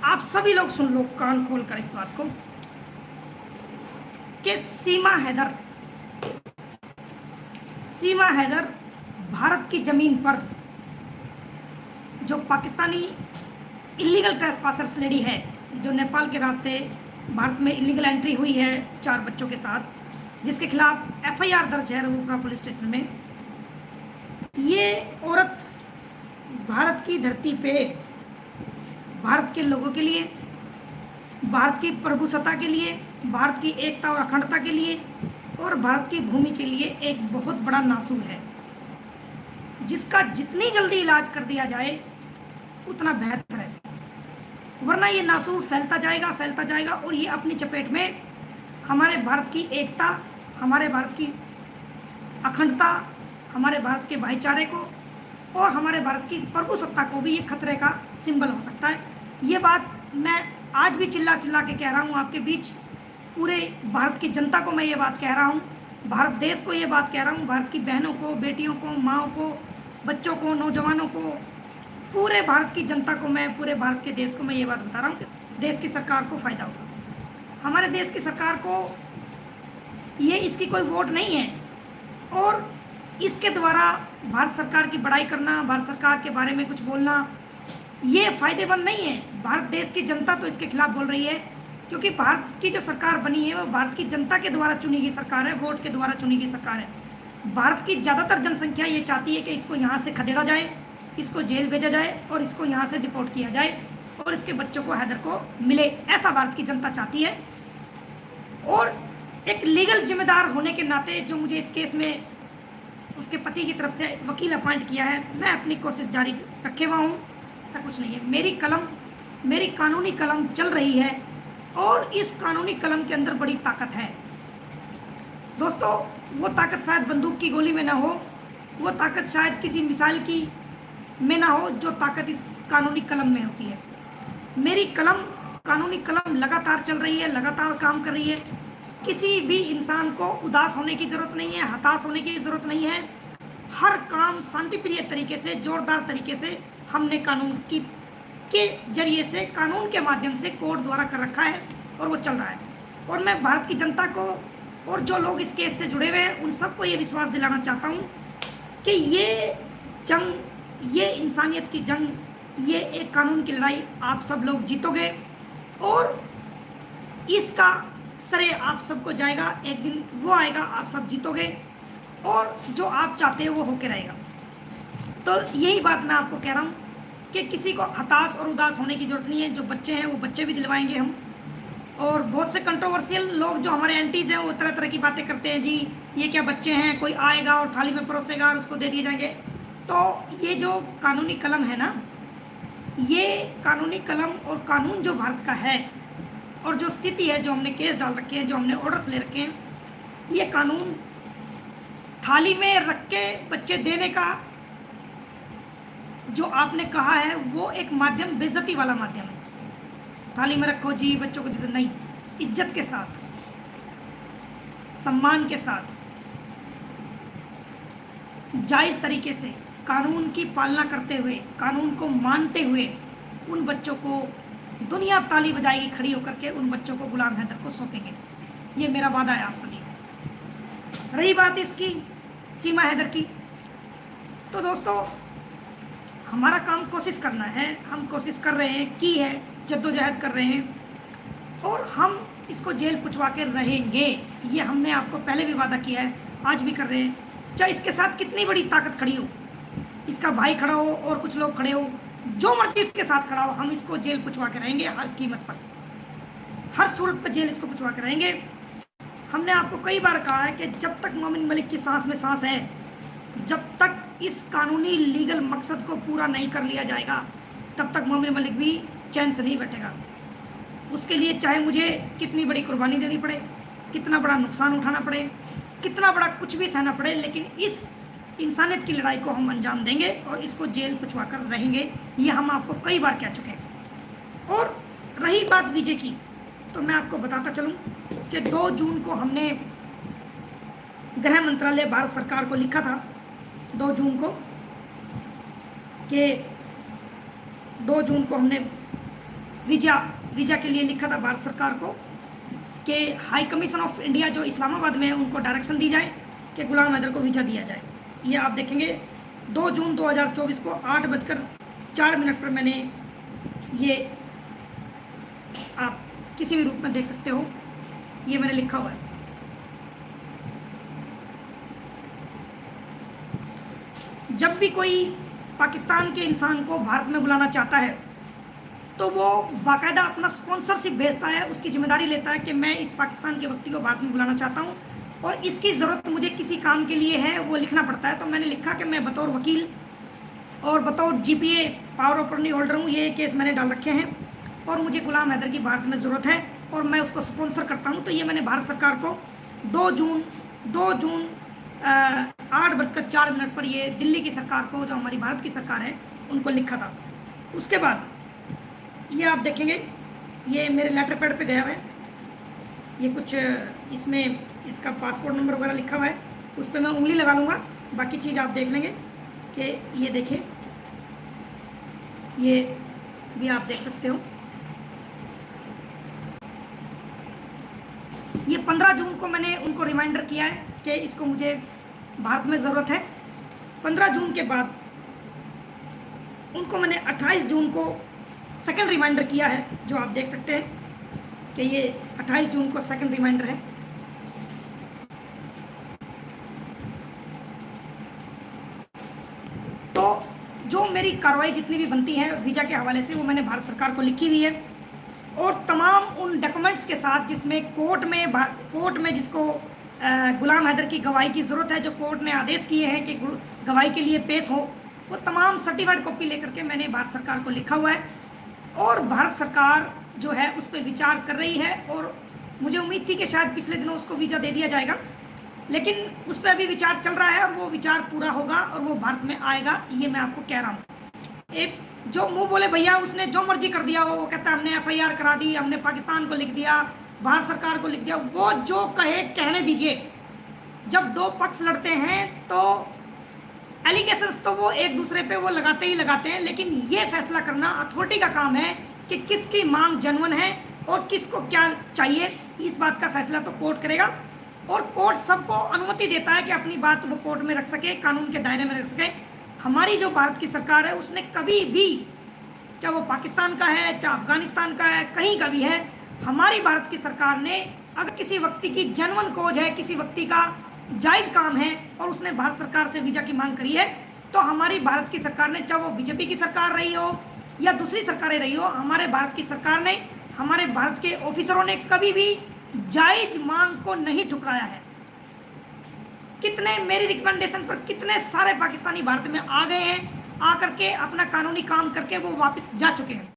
आप सभी लोग सुन लो कान खोल कर इस बात को कि सीमा हैदर भारत की जमीन पर जो पाकिस्तानी इलीगल ट्रेसपासर्स लेडी है, जो नेपाल के रास्ते भारत में इलीगल एंट्री हुई है 4 बच्चों के साथ, जिसके खिलाफ एफआईआर दर्ज है रघुपुरा पुलिस स्टेशन में। ये औरत भारत की धरती पे भारत के लोगों के लिए, भारत की प्रभुसत्ता के लिए, भारत की एकता और अखंडता के लिए और भारत की भूमि के लिए एक बहुत बड़ा नासूर है, जिसका जितनी जल्दी इलाज कर दिया जाए उतना बेहतर है। वरना ये नासूर फैलता जाएगा और ये अपनी चपेट में हमारे भारत की एकता, हमारे भारत की अखंडता, हमारे भारत के भाईचारे को और हमारे भारत की प्रभुसत्ता को भी ये खतरे का सिंबल हो सकता है। ये बात मैं आज भी चिल्ला चिल्ला के कह रहा हूँ आपके बीच, पूरे भारत की जनता को मैं ये बात कह रहा हूँ, भारत देश को ये बात कह रहा हूँ, भारत की बहनों को, बेटियों को, माँओं को, बच्चों को, नौजवानों को, पूरे भारत की जनता को, मैं पूरे भारत के देश को मैं ये बात बता रहा हूँ कि देश की सरकार को फ़ायदा होगा। हमारे देश की सरकार को ये इसकी कोई वोट नहीं है और इसके द्वारा भारत सरकार की बड़ाई करना, भारत सरकार के बारे में कुछ बोलना, ये फायदेमंद नहीं है। भारत देश की जनता तो इसके खिलाफ बोल रही है, क्योंकि भारत की जो सरकार बनी है वो भारत की जनता के द्वारा चुनी गई सरकार है, वोट के द्वारा चुनी गई सरकार है। भारत की ज़्यादातर जनसंख्या ये चाहती है कि इसको यहाँ से खदेड़ा जाए, इसको जेल भेजा जाए और इसको यहाँ से डिपोर्ट किया जाए और इसके बच्चों को हैदर को मिले, ऐसा भारत की जनता चाहती है। और एक लीगल जिम्मेदार होने के नाते जो मुझे इस केस में उसके पति की तरफ से वकील अपॉइंट किया है, मैं अपनी कोशिश जारी रखे हुआ हूँ। ऐसा कुछ नहीं है, मेरी कानूनी कलम चल रही है और इस कानूनी कलम के अंदर बड़ी ताकत है दोस्तों। वो ताकत शायद बंदूक की गोली में ना हो, वो ताकत शायद किसी मिसाइल की में ना हो, जो ताकत इस कानूनी कलम में होती है। मेरी कानूनी कलम लगातार चल रही है, लगातार काम कर रही है। किसी भी इंसान को उदास होने की ज़रूरत नहीं है, हताश होने की ज़रूरत नहीं है। हर काम शांतिप्रिय तरीके से, जोरदार तरीके से हमने कानून के जरिए से, कानून के माध्यम से कोर्ट द्वारा कर रखा है और वो चल रहा है। और मैं भारत की जनता को और जो लोग इस केस से जुड़े हुए हैं उन सबको ये विश्वास दिलाना चाहता हूँ कि ये जंग, ये इंसानियत की जंग, ये एक कानून की लड़ाई आप सब लोग जीतोगे और इसका श्रेय आप सबको जाएगा। एक दिन वो आएगा, आप सब जीतोगे और जो आप चाहते हो वो होके रहेगा। तो यही बात मैं आपको कह रहा हूँ कि किसी को हताश और उदास होने की ज़रूरत नहीं है। जो बच्चे हैं वो बच्चे भी दिलवाएंगे हम। और बहुत से कंट्रोवर्शियल लोग जो हमारे एंटीज हैं वो तरह तरह की बातें करते हैं, जी ये क्या बच्चे हैं, कोई आएगा और थाली में परोसेगा और उसको दे दिए जाएंगे। तो ये जो कानूनी कलम है ना, ये कानूनी कलम और कानून जो भारत का है और जो स्थिति है, जो हमने केस डाल रखे हैं, जो हमने ऑर्डर्स ले रखे हैं, ये कानून थाली में रख के बच्चे देने का जो आपने कहा है वो एक माध्यम बेइज्जती वाला माध्यम है। थाली में रखो जी, बच्चों को दे दो, नहीं। इज्जत के साथ, सम्मान के साथ, जायज़ तरीके से, कानून की पालना करते हुए, कानून को मानते हुए उन बच्चों को दुनिया ताली बजाएगी खड़ी होकर के, उन बच्चों को गुलाम हैदर को सौंपेंगे। ये मेरा वादा है आप सभी को। रही बात इसकी सीमा हैदर की, तो दोस्तों हमारा काम कोशिश करना है, हम कोशिश कर रहे हैं, की है, जद्दोजहद कर रहे हैं और हम इसको जेल पुछवा के रहेंगे। ये हमने आपको पहले भी वादा किया है, आज भी कर रहे हैं। चाहे इसके साथ कितनी बड़ी ताकत खड़ी हो, इसका भाई खड़ा हो और कुछ लोग खड़े हो, जो मर्जी इसके साथ खड़ा हो, हम इसको जेल पुछवा के रहेंगे हर कीमत पर, हर सूरत पर जेल इसको पुछवा के रहेंगे। हमने आपको कई बार कहा है कि जब तक मोमिन मलिक की सांस में सांस है, जब तक इस कानूनी लीगल मकसद को पूरा नहीं कर लिया जाएगा, तब तक मोमिन मलिक भी चैन से नहीं बैठेगा। उसके लिए चाहे मुझे कितनी बड़ी कुर्बानी देनी पड़े, कितना बड़ा नुकसान उठाना पड़े, कितना बड़ा कुछ भी सहना पड़े, लेकिन इस इंसानियत की लड़ाई को हम अंजाम देंगे और इसको जेल पुछवा कर रहेंगे। ये हम आपको कई बार कह चुके हैं। और रही बात विजय की, तो मैं आपको बताता चलूँ कि 2 जून को हमने गृह मंत्रालय भारत सरकार को लिखा था, 2 जून को, कि 2 जून को हमने वीज़ा के लिए लिखा था भारत सरकार को कि हाई कमीशन ऑफ इंडिया जो इस्लामाबाद में है उनको डायरेक्शन दी जाए कि गुलाम हैदर को वीज़ा दिया जाए। ये आप देखेंगे 2 जून 2024 को 8:04 पर मैंने ये, आप किसी भी रूप में देख सकते हो, ये मैंने लिखा हुआ है। जब भी कोई पाकिस्तान के इंसान को भारत में बुलाना चाहता है तो वो बाकायदा अपना स्पॉन्सरशिप भेजता है, उसकी जिम्मेदारी लेता है कि मैं इस पाकिस्तान के व्यक्ति को भारत में बुलाना चाहता हूँ और इसकी ज़रूरत मुझे किसी काम के लिए है, वो लिखना पड़ता है। तो मैंने लिखा कि मैं बतौर वकील और बतौर GPA power of attorney holder हूँ, ये केस मैंने डाल रखे हैं और मुझे गुलाम हैदर की भारत में ज़रूरत है और मैं उसको स्पॉन्सर करता हूँ। तो ये मैंने भारत सरकार को 2 जून 8:04 पर ये दिल्ली की सरकार को, जो हमारी भारत की सरकार है, उनको लिखा था। उसके बाद ये आप देखेंगे, ये मेरे लेटर पैड पे गया हुआ है, ये कुछ इसमें इसका पासपोर्ट नंबर वगैरह लिखा हुआ है, उस पर मैं उंगली लगा लूँगा, बाकी चीज़ आप देख लेंगे कि ये देखिए, ये भी आप देख सकते हो। ये 15 जून को मैंने उनको रिमाइंडर किया है कि इसको मुझे भारत में ज़रूरत है। 15 जून के बाद उनको मैंने 28 जून को सेकंड रिमाइंडर किया है, जो आप देख सकते हैं कि ये 28 जून को सेकंड रिमाइंडर है। तो जो मेरी कार्रवाई जितनी भी बनती है वीज़ा के हवाले से, वो मैंने भारत सरकार को लिखी हुई है और तमाम उन डॉक्यूमेंट्स के साथ जिसमें कोर्ट में जिसको गुलाम हैदर की गवाही की ज़रूरत है, जो कोर्ट ने आदेश किए हैं कि गवाही के लिए पेश हो, वो तमाम सर्टिफाइड कॉपी लेकर के मैंने भारत सरकार को लिखा हुआ है और भारत सरकार जो है उस पर विचार कर रही है और मुझे उम्मीद थी कि शायद पिछले दिनों उसको वीज़ा दे दिया जाएगा, लेकिन उस पर अभी विचार चल रहा है और वो विचार पूरा होगा और वो भारत में आएगा, ये मैं आपको कह रहा हूँ। एक जो मुंह बोले भैया उसने जो मर्जी कर दिया, वो कहता है हमने FIR करा दी, हमने पाकिस्तान को लिख दिया, भारत सरकार को लिख दिया, वो जो कहे कहने दीजिए। जब दो पक्ष लड़ते हैं तो एलिगेशंस तो वो एक दूसरे पे वो लगाते ही लगाते हैं, लेकिन ये फैसला करना अथॉरिटी का काम है कि किसकी मांग जेन्युइन है और किसको क्या चाहिए। इस बात का फैसला तो कोर्ट करेगा और कोर्ट सबको अनुमति देता है कि अपनी बात वो कोर्ट में रख सके, कानून के दायरे में रख सके। हमारी जो भारत की सरकार है उसने कभी भी, चाहे वो पाकिस्तान का है, चाहे अफगानिस्तान का है, कहीं का भी है, हमारी भारत की सरकार ने अगर किसी व्यक्ति की जेन्युइन कॉज है, किसी व्यक्ति का जायज़ काम है और उसने भारत सरकार से वीज़ा की मांग करी है, तो हमारी भारत की सरकार ने, चाहे वो BJP की सरकार रही हो या दूसरी सरकारें रही हो, हमारे भारत की सरकार ने, हमारे भारत के ऑफिसरों ने कभी भी जायज़ मांग को नहीं ठुकराया है। कितने मेरी रिकमेंडेशन पर कितने सारे पाकिस्तानी भारत में आ गए हैं, आकर के अपना कानूनी काम करके वो वापस जा चुके हैं।